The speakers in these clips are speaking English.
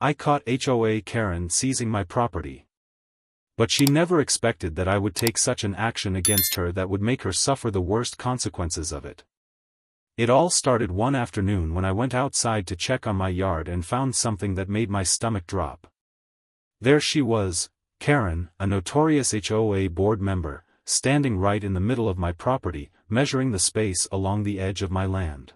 I caught HOA Karen seizing my property. But she never expected that I would take such an action against her that would make her suffer the worst consequences of it. It all started one afternoon when I went outside to check on my yard and found something that made my stomach drop. There she was, Karen, a notorious HOA board member, standing right in the middle of my property, measuring the space along the edge of my land.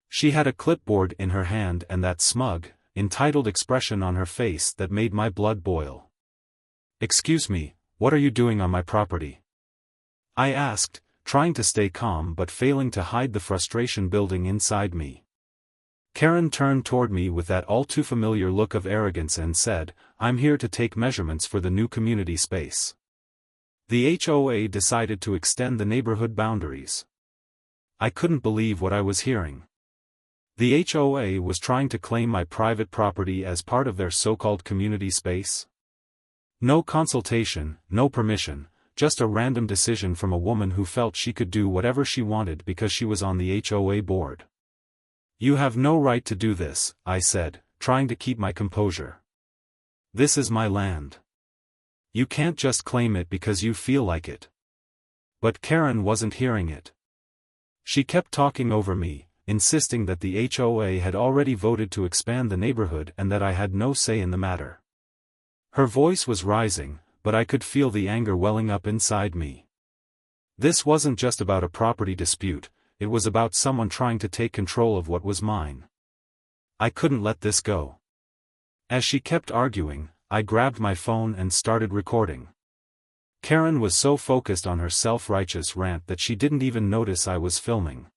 She had a clipboard in her hand and that smug, entitled expression on her face that made my blood boil. "Excuse me, what are you doing on my property?" I asked, trying to stay calm but failing to hide the frustration building inside me. Karen turned toward me with that all-too-familiar look of arrogance and said, "I'm here to take measurements for the new community space." The HOA decided to extend the neighborhood boundaries. I couldn't believe what I was hearing. The HOA was trying to claim my private property as part of their so-called community space. No consultation, no permission, just a random decision from a woman who felt she could do whatever she wanted because she was on the HOA board. "You have no right to do this," I said, trying to keep my composure. "This is my land. You can't just claim it because you feel like it." But Karen wasn't hearing it. She kept talking over me, insisting that the HOA had already voted to expand the neighborhood and that I had no say in the matter. Her voice was rising, but I could feel the anger welling up inside me. This wasn't just about a property dispute, it was about someone trying to take control of what was mine. I couldn't let this go. As she kept arguing, I grabbed my phone and started recording. Karen was so focused on her self-righteous rant that she didn't even notice I was filming.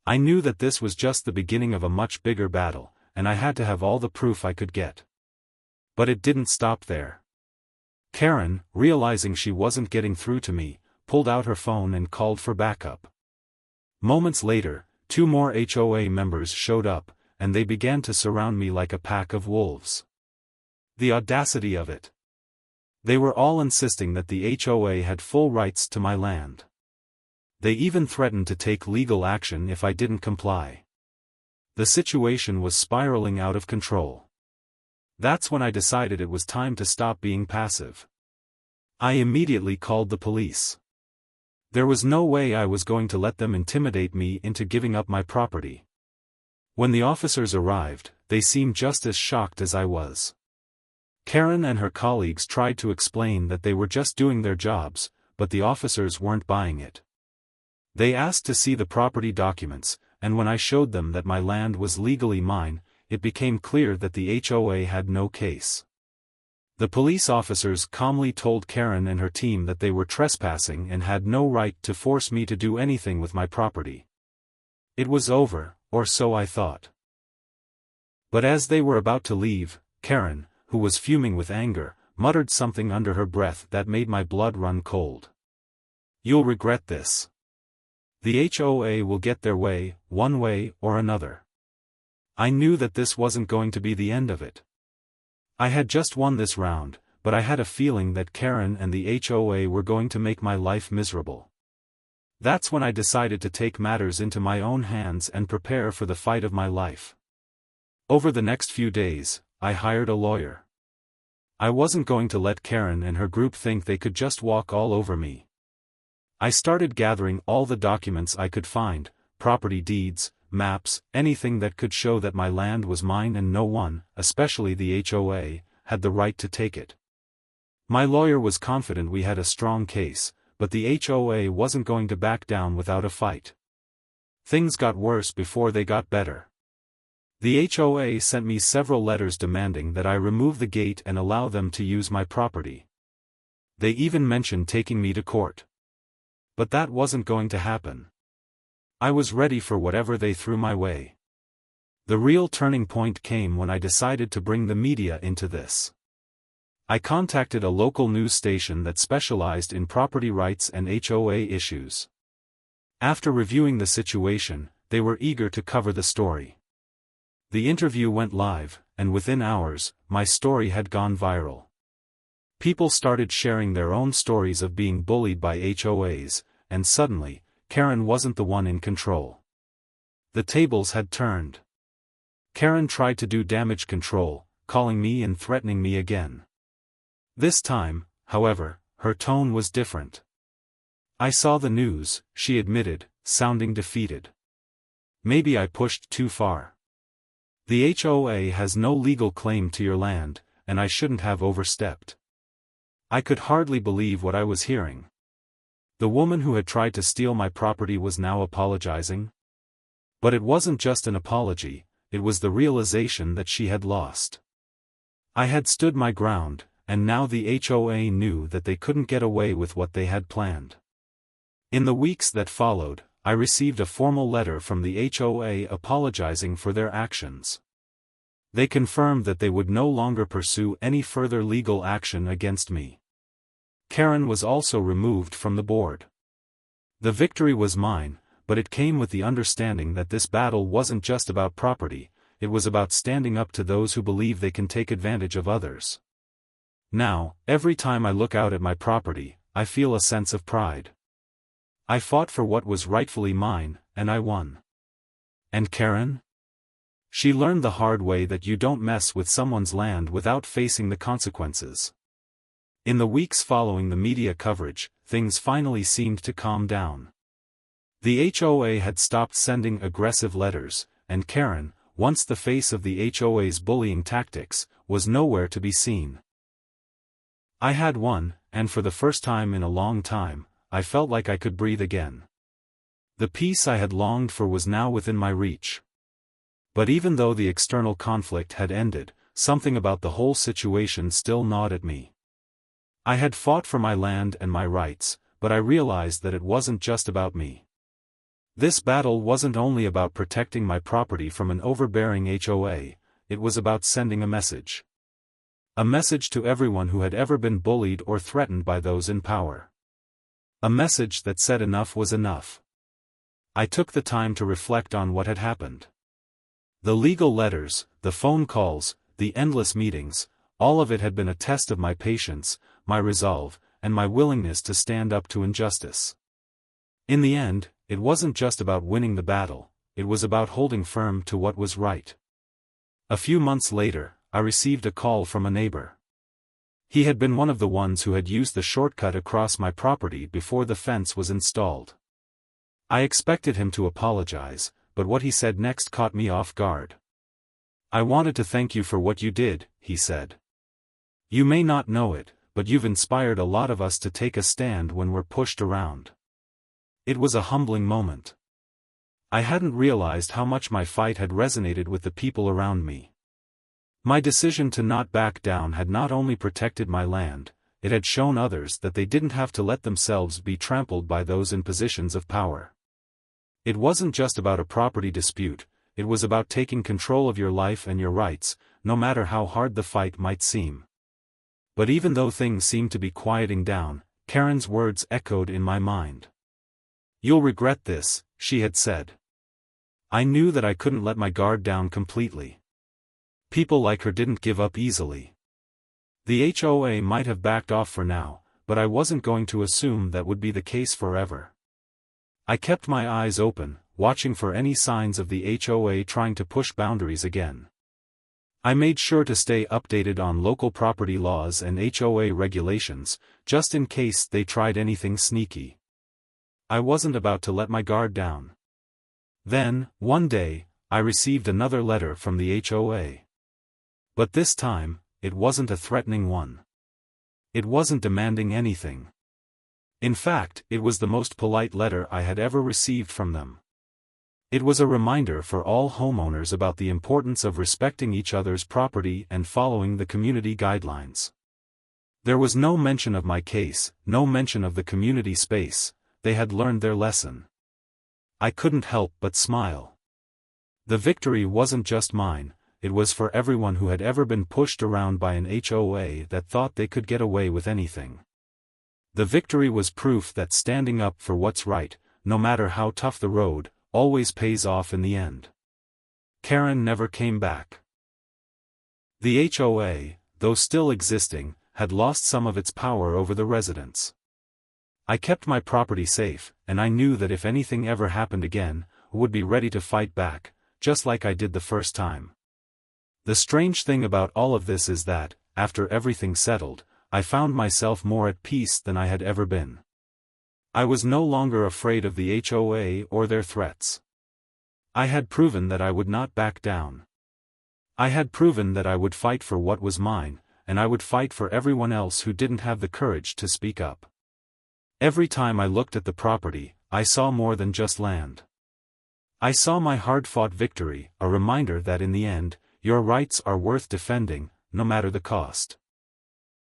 I knew that this was just the beginning of a much bigger battle, and I had to have all the proof I could get. But it didn't stop there. Karen, realizing she wasn't getting through to me, pulled out her phone and called for backup. Moments later, 2 more HOA members showed up, and they began to surround me like a pack of wolves. The audacity of it. They were all insisting that the HOA had full rights to my land. They even threatened to take legal action if I didn't comply. The situation was spiraling out of control. That's when I decided it was time to stop being passive. I immediately called the police. There was no way I was going to let them intimidate me into giving up my property. When the officers arrived, they seemed just as shocked as I was. Karen and her colleagues tried to explain that they were just doing their jobs, but the officers weren't buying it. They asked to see the property documents, and when I showed them that my land was legally mine, it became clear that the HOA had no case. The police officers calmly told Karen and her team that they were trespassing and had no right to force me to do anything with my property. It was over, or so I thought. But as they were about to leave, Karen, who was fuming with anger, muttered something under her breath that made my blood run cold. "You'll regret this. The HOA will get their way, one way or another." I knew that this wasn't going to be the end of it. I had just won this round, but I had a feeling that Karen and the HOA were going to make my life miserable. That's when I decided to take matters into my own hands and prepare for the fight of my life. Over the next few days, I hired a lawyer. I wasn't going to let Karen and her group think they could just walk all over me. I started gathering all the documents I could find, property deeds, maps, anything that could show that my land was mine and no one, especially the HOA, had the right to take it. My lawyer was confident we had a strong case, but the HOA wasn't going to back down without a fight. Things got worse before they got better. The HOA sent me several letters demanding that I remove the gate and allow them to use my property. They even mentioned taking me to court. But that wasn't going to happen. I was ready for whatever they threw my way. The real turning point came when I decided to bring the media into this. I contacted a local news station that specialized in property rights and HOA issues. After reviewing the situation, they were eager to cover the story. The interview went live, and within hours, my story had gone viral. People started sharing their own stories of being bullied by HOAs, and suddenly, Karen wasn't the one in control. The tables had turned. Karen tried to do damage control, calling me and threatening me again. This time, however, her tone was different. "I saw the news," she admitted, sounding defeated. "Maybe I pushed too far. The HOA has no legal claim to your land, and I shouldn't have overstepped." I could hardly believe what I was hearing. The woman who had tried to steal my property was now apologizing? But it wasn't just an apology, it was the realization that she had lost. I had stood my ground, and now the HOA knew that they couldn't get away with what they had planned. In the weeks that followed, I received a formal letter from the HOA apologizing for their actions. They confirmed that they would no longer pursue any further legal action against me. Karen was also removed from the board. The victory was mine, but it came with the understanding that this battle wasn't just about property, it was about standing up to those who believe they can take advantage of others. Now, every time I look out at my property, I feel a sense of pride. I fought for what was rightfully mine, and I won. And Karen? She learned the hard way that you don't mess with someone's land without facing the consequences. In the weeks following the media coverage, things finally seemed to calm down. The HOA had stopped sending aggressive letters, and Karen, once the face of the HOA's bullying tactics, was nowhere to be seen. I had won, and for the first time in a long time, I felt like I could breathe again. The peace I had longed for was now within my reach. But even though the external conflict had ended, something about the whole situation still gnawed at me. I had fought for my land and my rights, but I realized that it wasn't just about me. This battle wasn't only about protecting my property from an overbearing HOA, it was about sending a message. A message to everyone who had ever been bullied or threatened by those in power. A message that said enough was enough. I took the time to reflect on what had happened. The legal letters, the phone calls, the endless meetings, all of it had been a test of my patience, my resolve, and my willingness to stand up to injustice. In the end, it wasn't just about winning the battle, it was about holding firm to what was right. A few months later, I received a call from a neighbor. He had been one of the ones who had used the shortcut across my property before the fence was installed. I expected him to apologize, but what he said next caught me off guard. "I wanted to thank you for what you did," he said. "You may not know it, but you've inspired a lot of us to take a stand when we're pushed around." It was a humbling moment. I hadn't realized how much my fight had resonated with the people around me. My decision to not back down had not only protected my land, it had shown others that they didn't have to let themselves be trampled by those in positions of power. It wasn't just about a property dispute, it was about taking control of your life and your rights, no matter how hard the fight might seem. But even though things seemed to be quieting down, Karen's words echoed in my mind. "You'll regret this," she had said. I knew that I couldn't let my guard down completely. People like her didn't give up easily. The HOA might have backed off for now, but I wasn't going to assume that would be the case forever. I kept my eyes open, watching for any signs of the HOA trying to push boundaries again. I made sure to stay updated on local property laws and HOA regulations, just in case they tried anything sneaky. I wasn't about to let my guard down. Then, one day, I received another letter from the HOA. But this time, it wasn't a threatening one. It wasn't demanding anything. In fact, it was the most polite letter I had ever received from them. It was a reminder for all homeowners about the importance of respecting each other's property and following the community guidelines. There was no mention of my case, no mention of the community space. They had learned their lesson. I couldn't help but smile. The victory wasn't just mine, it was for everyone who had ever been pushed around by an HOA that thought they could get away with anything. The victory was proof that standing up for what's right, no matter how tough the road, always pays off in the end. Karen never came back. The HOA, though still existing, had lost some of its power over the residents. I kept my property safe, and I knew that if anything ever happened again, I would be ready to fight back, just like I did the first time. The strange thing about all of this is that, after everything settled, I found myself more at peace than I had ever been. I was no longer afraid of the HOA or their threats. I had proven that I would not back down. I had proven that I would fight for what was mine, and I would fight for everyone else who didn't have the courage to speak up. Every time I looked at the property, I saw more than just land. I saw my hard-fought victory, a reminder that in the end, your rights are worth defending, no matter the cost.